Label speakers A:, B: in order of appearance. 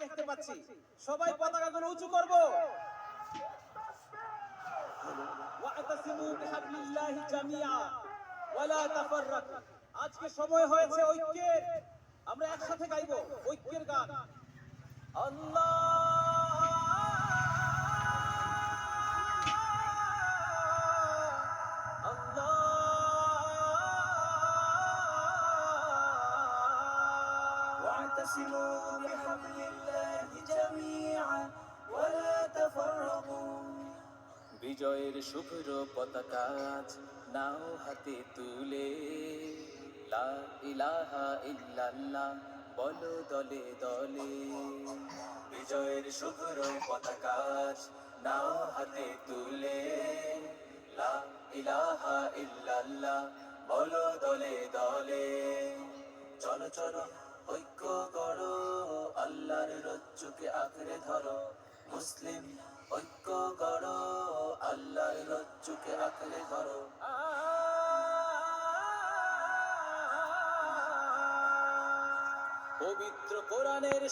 A: দেখতে পাচ্ছি, সবাই পতাকাগুলো উঁচু করব। ওয়া'তাসিমু বিহাবলিল্লাহি জামিআ ওয়া লা তাফাররাকু। আজকে সময় হয়েছে ঐক্যের, আমরা একসাথে গাইবো ঐক্যের গান। আল্লাহ
B: واعتصموا بحبل الله جميعا ولا تفرقوا
C: বিজয়ের শুভ্র পতাকা আজ নাও হাতে তুলে, লা ইলাহা ইল্লাল্লাহ বলো দলে দলে। বিজয়ের শুভ্র পতাকা আজ নাও হাতে তুলে, লা ইলাহা ইল্লাল্লাহ বলো দলে দলে। চলো চলো ঐক্য করো, আল্লাহর রজ্জুকে আঁকড়ে ধরো। মুসলিম ঐক্য করো, আল্লাহর রজ্জুকে আঁকড়ে ধরো। পবিত্র কোরআনের